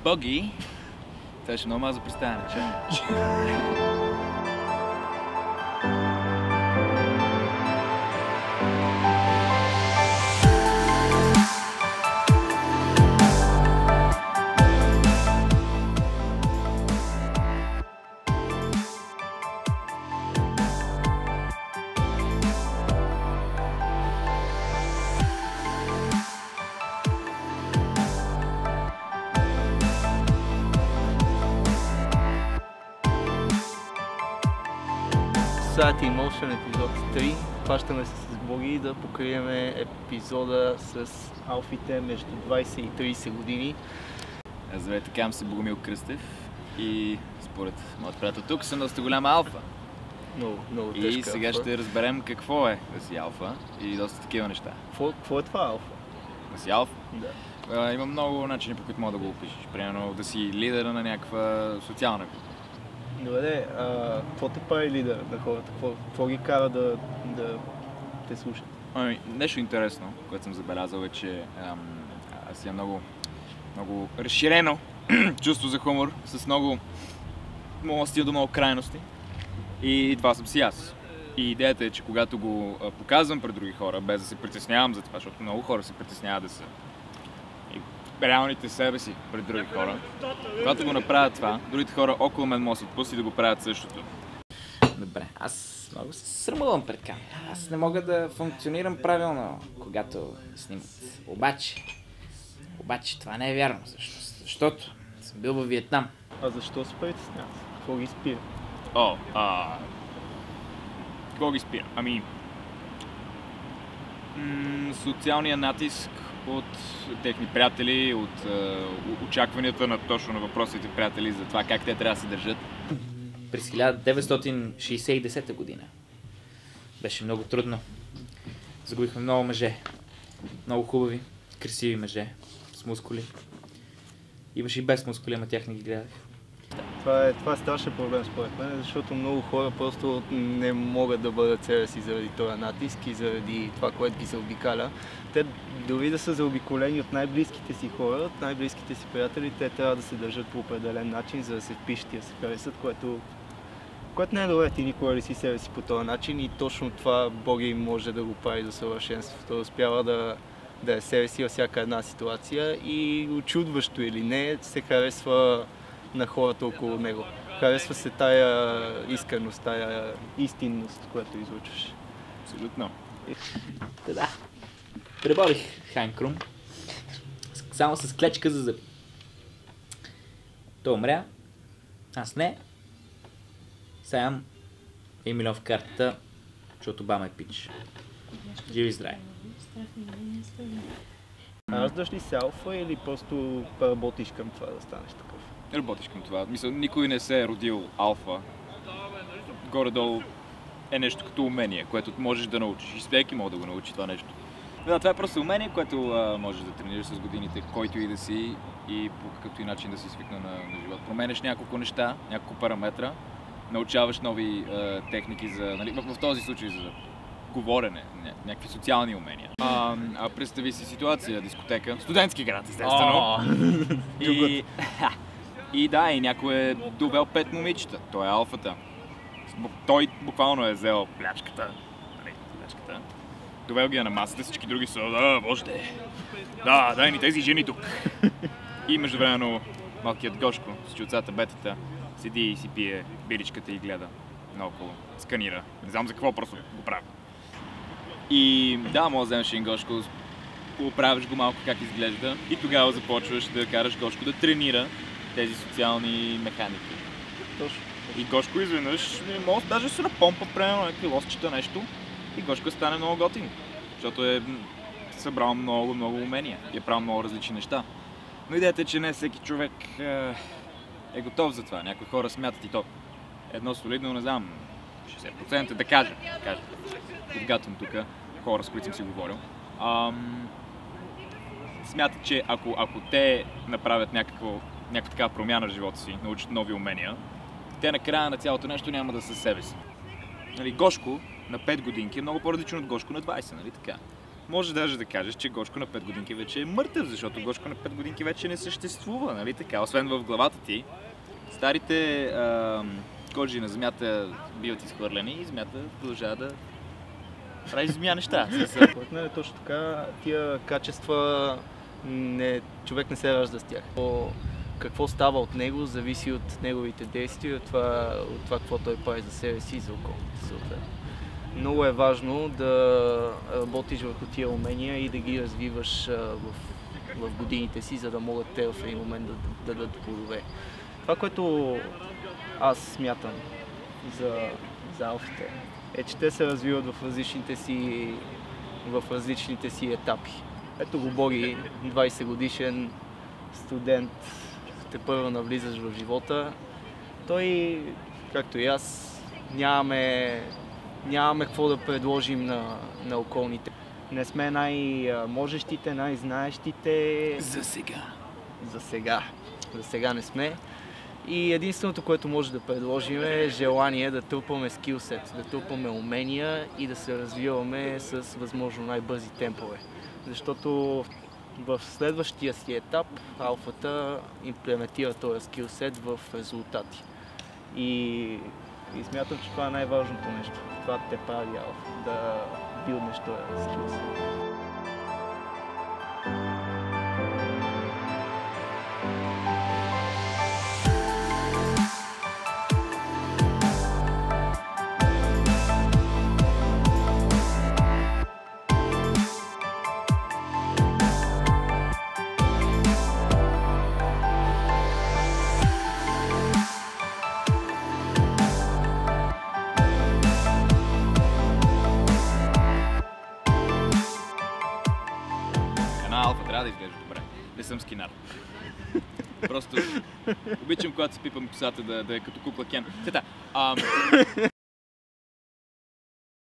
Бъги. Това ще много малко за представяне, че? Society in Motion епизод 3. Хващаме се с Боги да покрием епизода с алфите между 20 и 30 години. Здравейте, казвам се Богомил Кръстев и според моят приятел тук съм доста голяма алфа. Много тежка И сега алфа. ще разберем какво е да си алфа и доста такива неща. Какво е това алфа? Да си алфа? Да. Има много начини, по които мога да го опишеш. Примерно да си лидера на някаква социална група. Добре, какво те прави лидер на хората? Какво ги кара да те слушат? Нещо интересно, което съм забелязал е, че аз имам много разширено чувство за хумор, с мога стига до много крайности. И това съм си аз. И идеята е, че когато го показвам пред други хора, без да се притеснявам за това, защото много хора се притесняват да са реалните себе си пред други хора. Когато го направят това, другите хора около мен могат да се отпусти да го правят същото. Добре, аз много се срамувам пред камера. Аз не мога да функционирам правилно, когато снимат. Обаче това не е вярно всъщност, защото съм бил във Виетнам. А защо се притесняват? Какво ги спира? Какво ги спира? Социалния натиск от техни приятели, от очакванията на точно на въпросите приятели за това как те трябва да се държат. През 1960 година. Беше много трудно. Загубихме много мъже. Много хубави, красиви мъже. С мускули. Имаше и без мускули, ама тях не ги гледах. Това е страшен проблем според мен, защото много хора просто не могат да бъдат себе си заради този натиск и заради това, което ги заобикаля. Те дори да са заобиколени от най-близките си хора, от най-близките си приятели, те трябва да се държат по определен начин, за да се впишат и да се харесат, което не е добре. Ти никога ли си себе си по този начин и точно това Боги може да го прави до съвършенство. Той успява да е себе си във всяка една ситуация и очудващо или не се харесва на хората около него. Харесва се тая искреност, тая истинност, която излучваш. Абсолютно. Да. Преборих Хайн Крум. Само с клечка за зъб. Той умря. Аз не. Сега имам 1 милион в картата, защото баба е пич. Живи и здрави. Раждаш ли се алфа или просто работиш към това да станеш такъв? Работиш към това. Мисля, никой не се е родил алфа. Горе-долу е нещо като умение, което можеш да научиш. И всеки може да го научи това нещо. Да, това е просто умение, което можеш да тренираш с годините, който и да си и по какъвто и начин да си свикна на живот. Променеш няколко неща, няколко параметра, научаваш нови техники в този случай за говорене, някакви социални умения. Представи си ситуация, дискотека, студентски град, естествено. И някой е довел 5 момичета. Той е алфата. Той буквално е взел плячката. Довел ги на масата, всички други са, може да е. Дай ни тези жени тук. И междувременно малкият Гошко с чилцата бетата седи и си пие биричката и гледа наоколо. Сканира. Не знам за какво, просто го прави. И може да вземеш един Гошко, поправиш го малко как изглежда и тогава започваш да караш Гошко да тренира тези социални механики. Точно. И Гошко изведнъж може даже се напомпа примерно някакви лосчета нещо и Гошко стане много готин, защото е събрал много умения и е правил много различни неща. Но идеята е, че не всеки човек е готов за това. Някои хора смятат и то едно солидно, не знам, 60% да кажа. Подгатвам тук хора, с които съм си говорил. Смятат, че ако те направят някаква такава промяна в живота си, научат нови умения, те накрая на цялото нещо няма да са себе си. Гошко на 5 годинки е много по-различно от Гошко на 20, нали така? може даже да кажеш, че Гошко на 5 годинки вече е мъртъв, защото Гошко на 5 годинки вече не съществува, нали така? Освен в главата ти, старите кожи на земята биват изхвърлени и земята продължава да прави земя неща. Според мен е точно така, тия качества човек не се ражда с тях. Какво става от него, зависи от неговите действия, от това какво той прави за себе си и за околните съответно. Много е важно да работиш върху тия умения и да ги развиваш в годините си, за да могат те в един момент да дадат плодове. Това, което аз смятам за алфите, е, че те се развиват в различните си етапи. Ето го Боги, 20 годишен студент, тепърва навлизаш в живота. Той, както и аз, нямаме какво да предложим на околните. Не сме най-можещите, най-знаещите. За сега. За сега не сме. И единственото, което може да предложим е желание да трупаме скилсет, да трупаме умения и да се развиваме с възможно най-бързи темпове. Защото в следващия си етап алфата имплементира този скилсет в резултати. И смятам, че това е най-важното нещо. Това те прави алфа, да билднеш този скилсет. Алфа трябва да изглежда добре. Не съм скинар. Просто обичам, когато си пипам косата да е като кукла Кен.